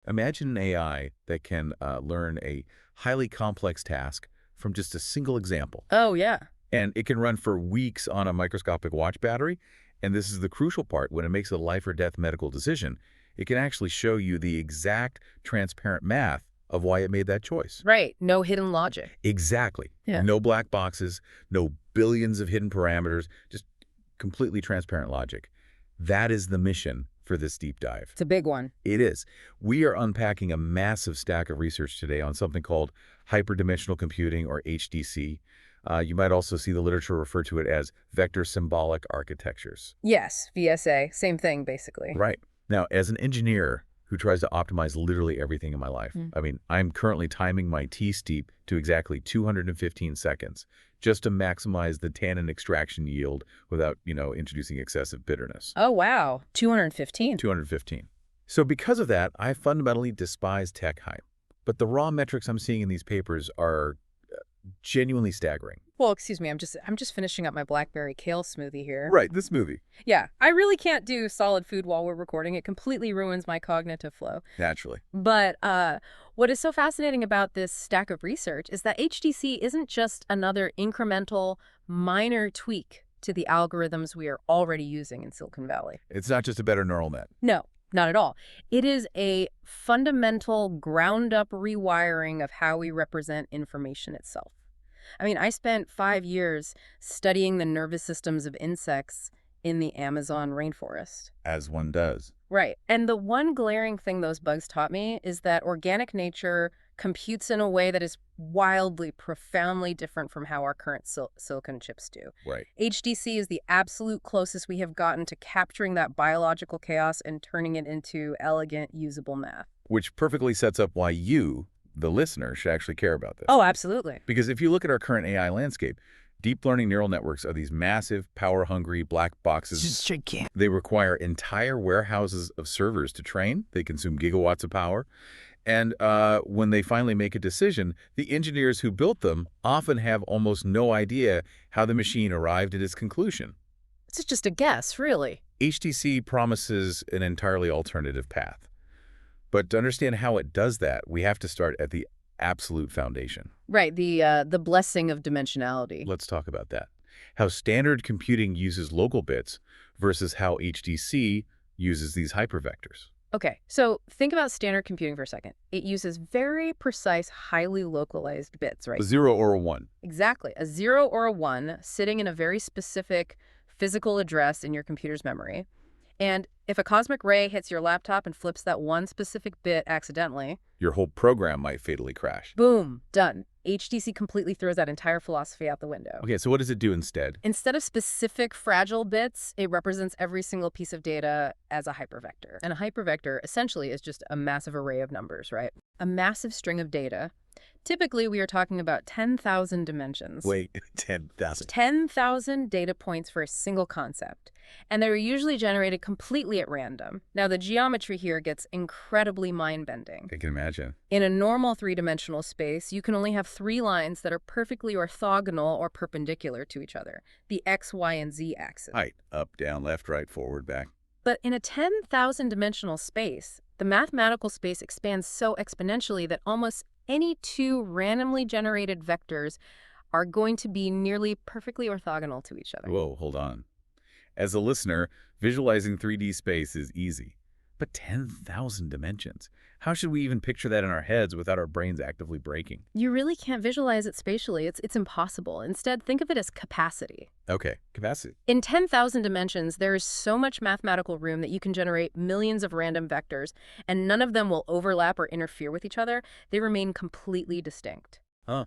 Imagine an AI that can learn a highly complex task from just a single example. Oh, yeah. And it can run for weeks on a microscopic watch battery. And this is the crucial part. When it makes a life or death medical decision, it can actually show you the exact transparent math of why it made that choice. Right. No hidden logic. Exactly. Yeah. No black boxes, no billions of hidden parameters, just completely transparent logic. That is the mission for this deep dive. It's a big one. It is. We are unpacking a massive stack of research today on something called hyperdimensional computing, or HDC. You might also see the literature refer to it as vector symbolic architectures. Yes, VSA. Same thing, basically. Right. Now, as an engineer who tries to optimize literally everything in my life, I mean, I'm currently timing my T-steep to exactly 215 seconds just to maximize the tannin extraction yield without, introducing excessive bitterness. Oh, wow. 215. 215. So because of that, I fundamentally despise tech hype. But the raw metrics I'm seeing in these papers are genuinely staggering. Well, excuse me. I'm just finishing up my blackberry kale smoothie here. Right, this movie. Yeah, I really can't do solid food while we're recording. It completely ruins my cognitive flow. Naturally. But what is so fascinating about this stack of research is that HDC isn't just another incremental, minor tweak to the algorithms we are already using in Silicon Valley. It's not just a better neural net. No, not at all. It is a fundamental, ground-up rewiring of how we represent information itself. I mean, I spent 5 years studying the nervous systems of insects in the Amazon rainforest. As one does. Right. And the one glaring thing those bugs taught me is that organic nature computes in a way that is wildly, profoundly different from how our current silicon chips do. Right. HDC is the absolute closest we have gotten to capturing that biological chaos and turning it into elegant, usable math. Which perfectly sets up why you, the listener, should actually care about this. Oh, absolutely. Because if you look at our current AI landscape, deep learning neural networks are these massive, power-hungry black boxes. Just gigantic. They require entire warehouses of servers to train. They consume gigawatts of power. And when they finally make a decision, the engineers who built them often have almost no idea how the machine arrived at its conclusion. It's just a guess, really. HTC promises an entirely alternative path. But to understand how it does that, we have to start at the absolute foundation. Right, the blessing of dimensionality. Let's talk about that. How standard computing uses local bits versus how HDC uses these hypervectors. Okay, so think about standard computing for a second. It uses very precise, highly localized bits, right? A 0 or a 1. Exactly. A 0 or a 1 sitting in a very specific physical address in your computer's memory. And if a cosmic ray hits your laptop and flips that one specific bit accidentally, your whole program might fatally crash. Boom, done. HDC completely throws that entire philosophy out the window. Okay, so what does it do instead? Instead of specific fragile bits, it represents every single piece of data as a hypervector. And a hypervector essentially is just a massive array of numbers, right? A massive string of data. Typically, we are talking about 10,000 dimensions. Wait, 10,000. 10,000 data points for a single concept. And they're usually generated completely at random. Now, the geometry here gets incredibly mind-bending. I can imagine. In a normal three-dimensional space, you can only have 3 lines that are perfectly orthogonal or perpendicular to each other, the X, Y, and Z axis. Height, up, down, left, right, forward, back. But in a 10,000 dimensional space, the mathematical space expands so exponentially that almost any 2 randomly generated vectors are going to be nearly perfectly orthogonal to each other. Whoa, hold on. As a listener, visualizing 3D space is easy. But 10,000 dimensions. How should we even picture that in our heads without our brains actively breaking? You really can't visualize it spatially. It's impossible. Instead, think of it as capacity. Okay, capacity. In 10,000 dimensions, there is so much mathematical room that you can generate millions of random vectors, and none of them will overlap or interfere with each other. They remain completely distinct. Huh.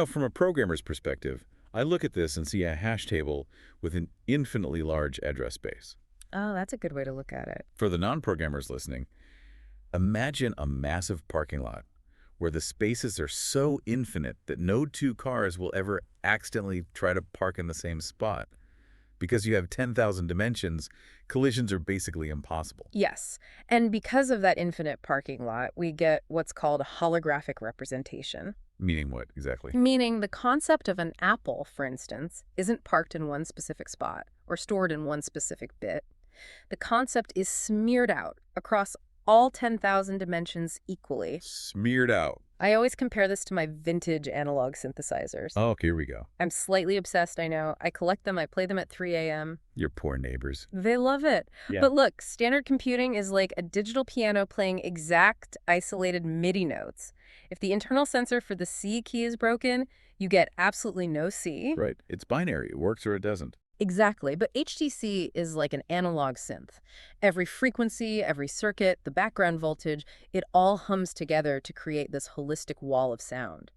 From a programmer's perspective, I look at this and see a hash table with an infinitely large address space. Oh, that's a good way to look at it. For the non-programmers listening, imagine a massive parking lot where the spaces are so infinite that no 2 cars will ever accidentally try to park in the same spot. Because you have 10,000 dimensions, collisions are basically impossible. Yes, and because of that infinite parking lot, we get what's called a holographic representation. Meaning what, exactly? Meaning the concept of an apple, for instance, isn't parked in one specific spot or stored in one specific bit. The concept is smeared out across all 10,000 dimensions equally. Smeared out. I always compare this to my vintage analog synthesizers. Oh, here we go. I'm slightly obsessed, I know. I collect them, I play them at 3 a.m. Your poor neighbors. They love it. Yeah. But look, standard computing is like a digital piano playing exact, isolated MIDI notes. If the internal sensor for the C key is broken, you get absolutely no C. Right. It's binary. It works or it doesn't. Exactly, but HDC is like an analog synth. Every frequency, every circuit, the background voltage, it all hums together to create this holistic wall of sound.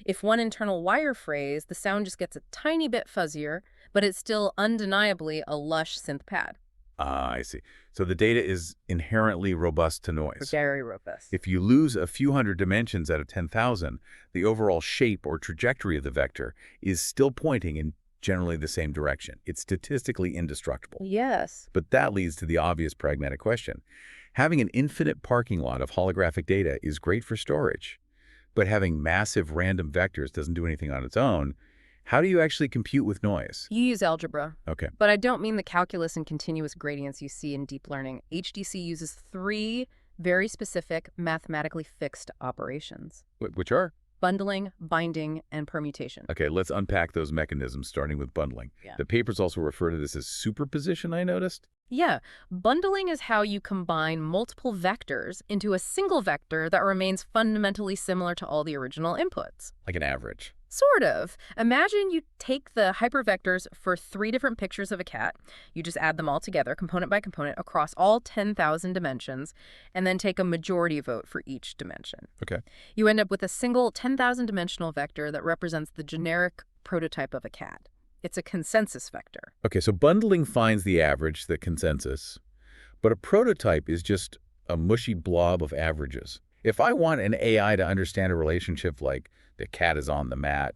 If one internal wire frays, the sound just gets a tiny bit fuzzier, but it's still undeniably a lush synth pad. Ah, I see. So the data is inherently robust to noise. Very robust. If you lose a few hundred dimensions out of 10,000, the overall shape or trajectory of the vector is still pointing in generally the same direction. It's statistically indestructible. Yes. But that leads to the obvious pragmatic question. Having an infinite parking lot of holographic data is great for storage, but having massive random vectors doesn't do anything on its own. How do you actually compute with noise? You use algebra. Okay. But I don't mean the calculus and continuous gradients you see in deep learning. HDC uses 3 very specific, mathematically fixed operations. Which are? Bundling, binding, and permutation. Okay, let's unpack those mechanisms, starting with bundling. Yeah. The papers also refer to this as superposition, I noticed. Yeah, bundling is how you combine multiple vectors into a single vector that remains fundamentally similar to all the original inputs. Like an average. Sort of. Imagine you take the hypervectors for 3 different pictures of a cat. You just add them all together, component by component, across all 10,000 dimensions, and then take a majority vote for each dimension. Okay. You end up with a single 10,000 dimensional vector that represents the generic prototype of a cat. It's a consensus vector. Okay, so bundling finds the average, the consensus, but a prototype is just a mushy blob of averages. If I want an AI to understand a relationship like the cat is on the mat,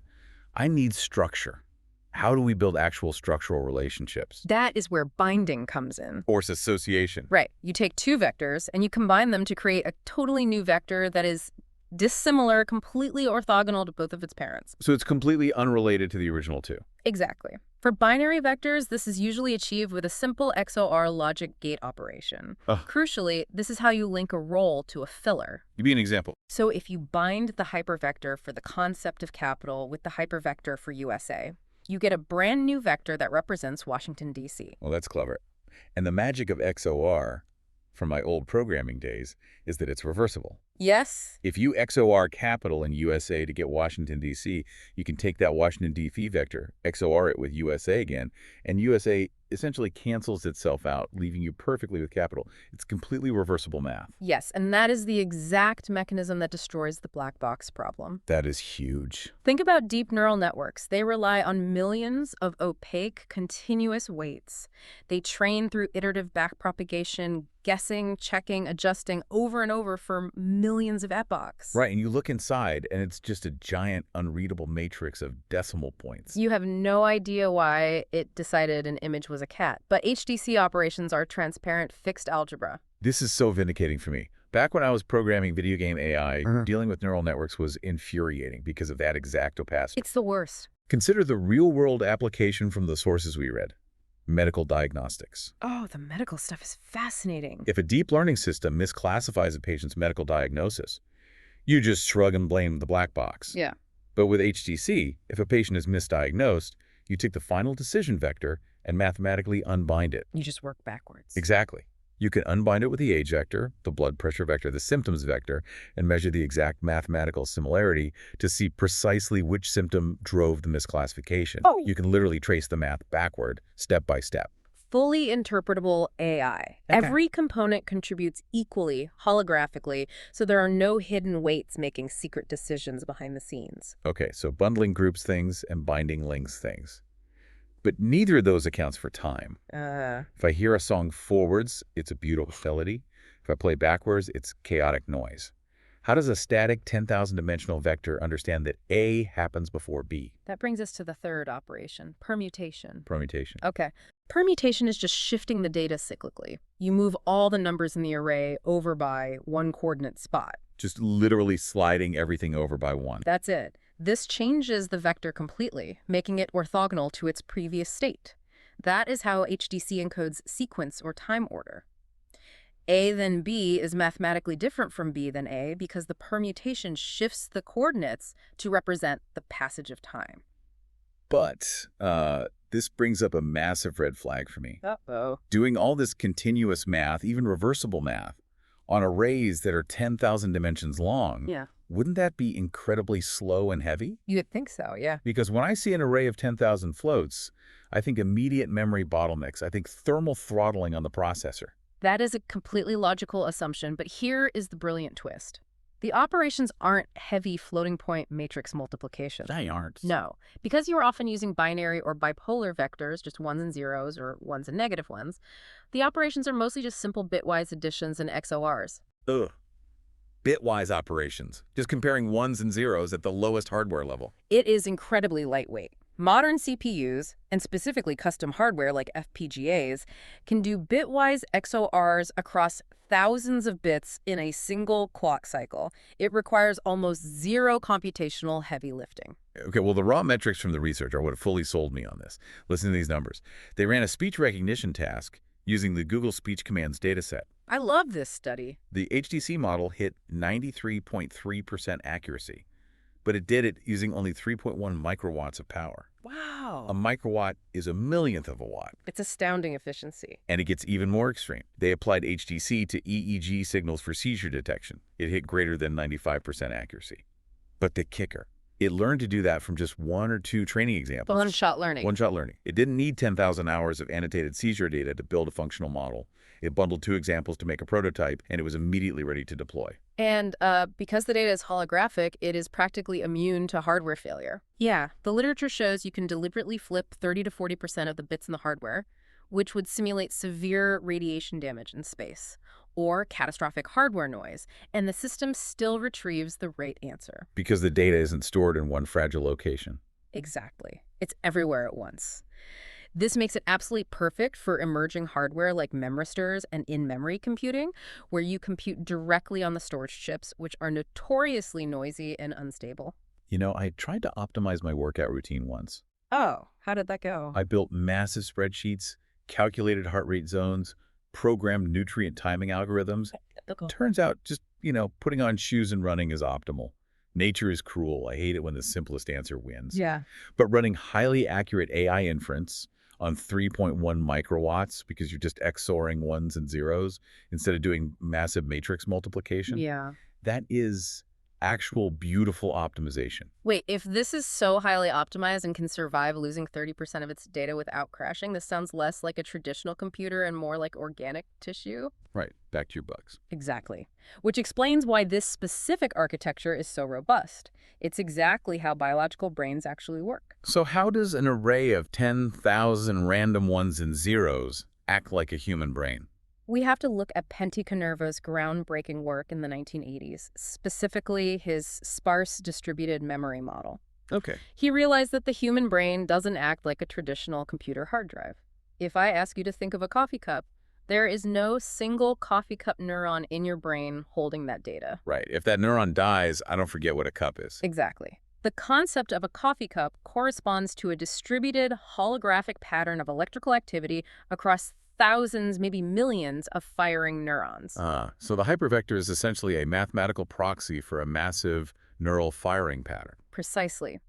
I need structure. How do we build actual structural relationships? That is where binding comes in. Force association. Right. You take 2 vectors and you combine them to create a totally new vector that is dissimilar, completely orthogonal to both of its parents. So it's completely unrelated to the original 2. Exactly. For binary vectors, this is usually achieved with a simple XOR logic gate operation. Crucially, this is how you link a role to a filler. Give me an example. So if you bind the hypervector for the concept of capital with the hypervector for USA, you get a brand new vector that represents Washington, D.C. Well, that's clever. And the magic of XOR, from my old programming days, is that it's reversible. Yes. If you XOR capital in USA to get Washington, D.C., you can take that Washington, D.C. vector, XOR it with USA again, and USA essentially cancels itself out, leaving you perfectly with capital. It's completely reversible math. Yes, and that is the exact mechanism that destroys the black box problem. That is huge. Think about deep neural networks. They rely on millions of opaque, continuous weights. They train through iterative backpropagation, guessing, checking, adjusting over and over for millions of epochs. Right, and you look inside, and it's just a giant, unreadable matrix of decimal points. You have no idea why it decided an image was a cat, but HDC operations are transparent, fixed algebra. This is so vindicating for me. Back when I was programming video game AI, dealing with neural networks was infuriating because of that exact opacity. It's the worst. Consider the real-world application from the sources we read. Medical diagnostics. Oh, the medical stuff is fascinating. If a deep learning system misclassifies a patient's medical diagnosis, you just shrug and blame the black box. Yeah. But with HDC, if a patient is misdiagnosed, you take the final decision vector and mathematically unbind it. You just work backwards. Exactly. You can unbind it with the age vector, the blood pressure vector, the symptoms vector, and measure the exact mathematical similarity to see precisely which symptom drove the misclassification. Oh. You can literally trace the math backward, step by step. Fully interpretable AI. Okay. Every component contributes equally, holographically, so there are no hidden weights making secret decisions behind the scenes. Okay, so bundling groups things and binding links things. But neither of those accounts for time. If I hear a song forwards, it's a beautiful melody. If I play backwards, it's chaotic noise. How does a static 10,000 dimensional vector understand that A happens before B? That brings us to the third operation, permutation. Permutation. Okay. Permutation is just shifting the data cyclically. You move all the numbers in the array over by one coordinate spot. Just literally sliding everything over by one. That's it. This changes the vector completely, making it orthogonal to its previous state. That is how HDC encodes sequence or time order. A then B is mathematically different from B than A because the permutation shifts the coordinates to represent the passage of time. But this brings up a massive red flag for me. Uh-oh. Doing all this continuous math, even reversible math, on arrays that are 10,000 dimensions long, Yeah. wouldn't that be incredibly slow and heavy? You would think so, yeah. Because when I see an array of 10,000 floats, I think immediate memory bottlenecks. I think thermal throttling on the processor. That is a completely logical assumption, but here is the brilliant twist. The operations aren't heavy floating point matrix multiplication. They aren't. No, because you are often using binary or bipolar vectors, just ones and zeros or ones and negative ones, the operations are mostly just simple bitwise additions and XORs. Ugh. Bitwise operations, just comparing ones and zeros at the lowest hardware level. It is incredibly lightweight. Modern CPUs, and specifically custom hardware like FPGAs, can do bitwise XORs across thousands of bits in a single clock cycle. It requires almost zero computational heavy lifting. Okay, well, the raw metrics from the research are what fully sold me on this. Listen to these numbers. They ran a speech recognition task using the Google Speech Commands dataset. I love this study. The HDC model hit 93.3% accuracy, but it did it using only 3.1 microwatts of power. Wow. A microwatt is a millionth of a watt. It's astounding efficiency. And it gets even more extreme. They applied HDC to EEG signals for seizure detection. It hit greater than 95% accuracy. But the kicker, it learned to do that from just one or two training examples. One-shot learning. One-shot learning. It didn't need 10,000 hours of annotated seizure data to build a functional model. It bundled two examples to make a prototype, and it was immediately ready to deploy. And because the data is holographic, it is practically immune to hardware failure. Yeah, the literature shows you can deliberately flip 30 to 40% of the bits in the hardware, which would simulate severe radiation damage in space, or catastrophic hardware noise, and the system still retrieves the right answer. Because the data isn't stored in one fragile location. Exactly. It's everywhere at once. This makes it absolutely perfect for emerging hardware like memristors and in-memory computing, where you compute directly on the storage chips, which are notoriously noisy and unstable. You know, I tried to optimize my workout routine once. Oh, how did that go? I built massive spreadsheets, calculated heart rate zones, programmed nutrient timing algorithms. Turns out just, putting on shoes and running is optimal. Nature is cruel. I hate it when the simplest answer wins. Yeah. But running highly accurate AI inference on 3.1 microwatts because you're just XORing ones and zeros instead of doing massive matrix multiplication. Yeah. That is actual beautiful optimization. Wait, if this is so highly optimized and can survive losing 30% of its data without crashing, this sounds less like a traditional computer and more like organic tissue. Right. Back to your bugs. Exactly. Which explains why this specific architecture is so robust. It's exactly how biological brains actually work. So how does an array of 10,000 random ones and zeros act like a human brain? We have to look at Pentti Kanerva's groundbreaking work in the 1980s, specifically his sparse distributed memory model. Okay. He realized that the human brain doesn't act like a traditional computer hard drive. If I ask you to think of a coffee cup, there is no single coffee cup neuron in your brain holding that data. Right. If that neuron dies, I don't forget what a cup is. Exactly. The concept of a coffee cup corresponds to a distributed holographic pattern of electrical activity across thousands, maybe millions of firing neurons. So the hypervector is essentially a mathematical proxy for a massive neural firing pattern. Precisely.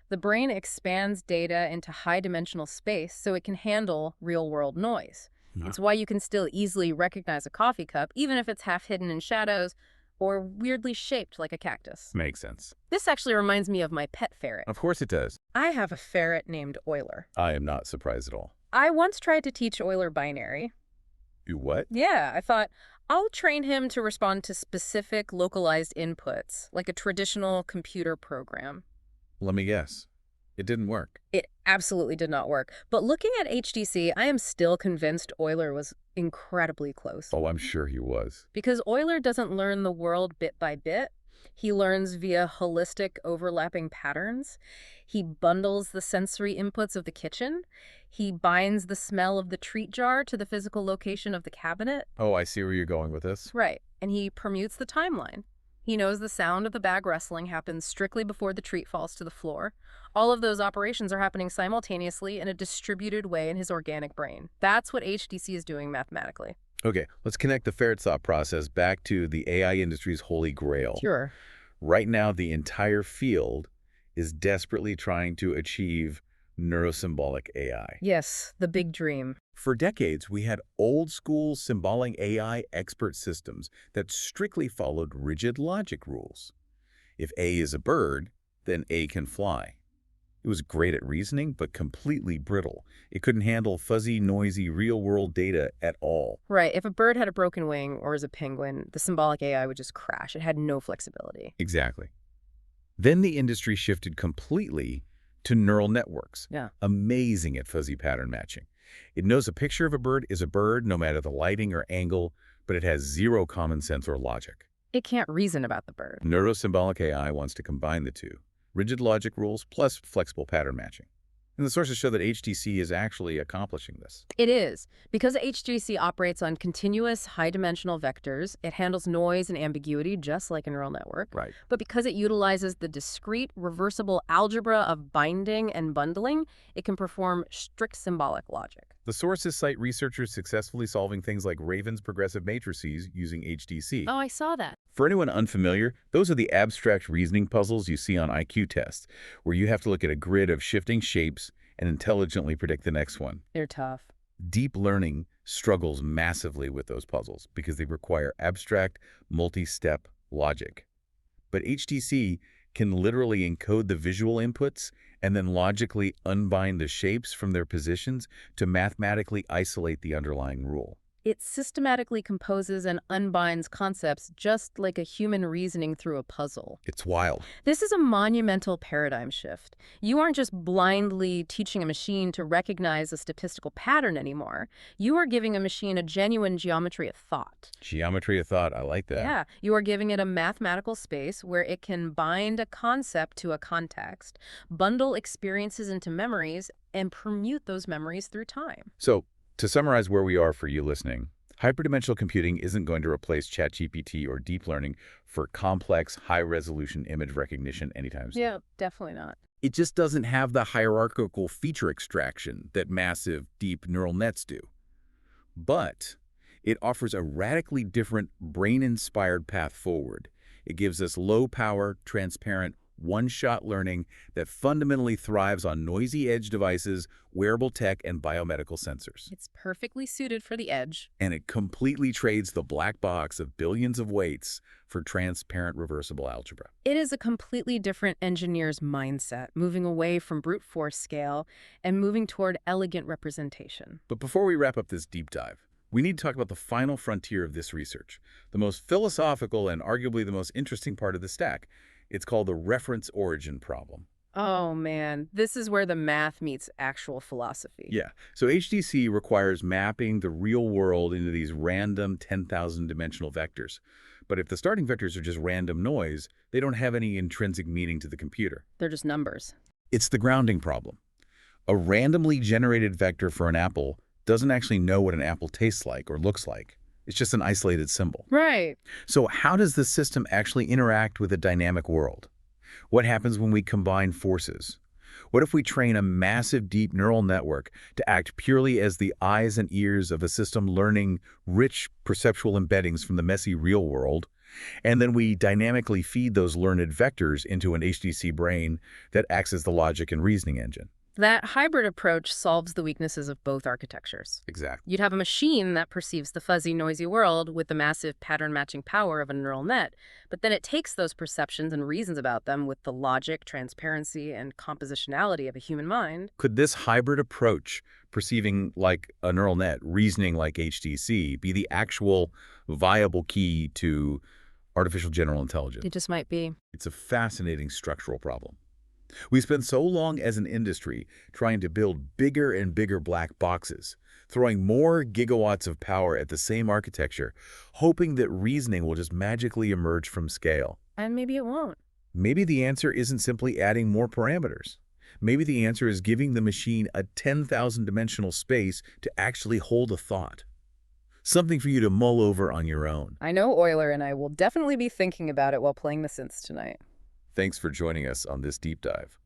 The brain expands data into high-dimensional space so it can handle real-world noise. It's why you can still easily recognize a coffee cup, even if it's half hidden in shadows or weirdly shaped like a cactus. Makes sense. This actually reminds me of my pet ferret. Of course it does. I have a ferret named Euler. I am not surprised at all. I once tried to teach Euler binary. You what? Yeah, I thought, I'll train him to respond to specific localized inputs, like a traditional computer program. Let me guess. It didn't work. It absolutely did not work. But looking at HDC, I am still convinced Euler was incredibly close. Oh, I'm sure he was. Because Euler doesn't learn the world bit by bit. He learns via holistic overlapping patterns. He bundles the sensory inputs of the kitchen. He binds the smell of the treat jar to the physical location of the cabinet. Oh, I see where you're going with this. Right. And he permutes the timeline. He knows the sound of the bag rustling happens strictly before the treat falls to the floor. All of those operations are happening simultaneously in a distributed way in his organic brain. That's what HDC is doing mathematically. Okay, let's connect the ferret thought process back to the AI industry's holy grail. Sure. Right now, the entire field is desperately trying to achieve neurosymbolic AI. Yes, the big dream. For decades, we had old-school symbolic AI expert systems that strictly followed rigid logic rules. If A is a bird, then A can fly. It was great at reasoning, but completely brittle. It couldn't handle fuzzy, noisy, real-world data at all. Right, if a bird had a broken wing or is a penguin, the symbolic AI would just crash. It had no flexibility. Exactly. Then the industry shifted completely to neural networks. Yeah. Amazing at fuzzy pattern matching. It knows a picture of a bird is a bird no matter the lighting or angle, but it has zero common sense or logic. It can't reason about the bird. Neurosymbolic AI wants to combine the two, rigid logic rules plus flexible pattern matching. And the sources show that HDC is actually accomplishing this. It is. Because HDC operates on continuous high-dimensional vectors, it handles noise and ambiguity just like a neural network. Right. But because it utilizes the discrete, reversible algebra of binding and bundling, it can perform strict symbolic logic. The sources cite researchers successfully solving things like Raven's progressive matrices using HDC. Oh, I saw that. For anyone unfamiliar, those are the abstract reasoning puzzles you see on IQ tests, where you have to look at a grid of shifting shapes and intelligently predict the next one. They're tough. Deep learning struggles massively with those puzzles because they require abstract, multi-step logic. But HDC can literally encode the visual inputs and then logically unbind the shapes from their positions to mathematically isolate the underlying rule. It systematically composes and unbinds concepts just like a human reasoning through a puzzle. It's wild. This is a monumental paradigm shift. You aren't just blindly teaching a machine to recognize a statistical pattern anymore. You are giving a machine a genuine geometry of thought. Geometry of thought, I like that. Yeah, you are giving it a mathematical space where it can bind a concept to a context, bundle experiences into memories, and permute those memories through time. So, to summarize where we are for you listening, hyperdimensional computing isn't going to replace ChatGPT or deep learning for complex, high-resolution image recognition anytime soon. Yeah, definitely not. It just doesn't have the hierarchical feature extraction that massive, deep neural nets do. But it offers a radically different brain-inspired path forward. It gives us low-power, transparent, one-shot learning that fundamentally thrives on noisy edge devices, wearable tech, and biomedical sensors. It's perfectly suited for the edge. And it completely trades the black box of billions of weights for transparent reversible algebra. It is a completely different engineer's mindset, moving away from brute force scale and moving toward elegant representation. But before we wrap up this deep dive, we need to talk about the final frontier of this research, the most philosophical and arguably the most interesting part of the stack. It's called the reference origin problem. Oh man, this is where the math meets actual philosophy. Yeah, so HDC requires mapping the real world into these random 10,000 dimensional vectors. But if the starting vectors are just random noise, they don't have any intrinsic meaning to the computer. They're just numbers. It's the grounding problem. A randomly generated vector for an apple doesn't actually know what an apple tastes like or looks like. It's just an isolated symbol. Right. So how does the system actually interact with a dynamic world? What happens when we combine forces? What if we train a massive deep neural network to act purely as the eyes and ears of a system learning rich perceptual embeddings from the messy real world, and then we dynamically feed those learned vectors into an HDC brain that acts as the logic and reasoning engine? That hybrid approach solves the weaknesses of both architectures. Exactly. You'd have a machine that perceives the fuzzy, noisy world with the massive pattern-matching power of a neural net, but then it takes those perceptions and reasons about them with the logic, transparency, and compositionality of a human mind. Could this hybrid approach, perceiving like a neural net, reasoning like HDC, be the actual viable key to artificial general intelligence? It just might be. It's a fascinating structural problem. We spent so long as an industry trying to build bigger and bigger black boxes, throwing more gigawatts of power at the same architecture, hoping that reasoning will just magically emerge from scale. And maybe it won't. Maybe the answer isn't simply adding more parameters. Maybe the answer is giving the machine a 10,000 dimensional space to actually hold a thought. Something for you to mull over on your own. I know Euler and I will definitely be thinking about it while playing the synths tonight. Thanks for joining us on this deep dive.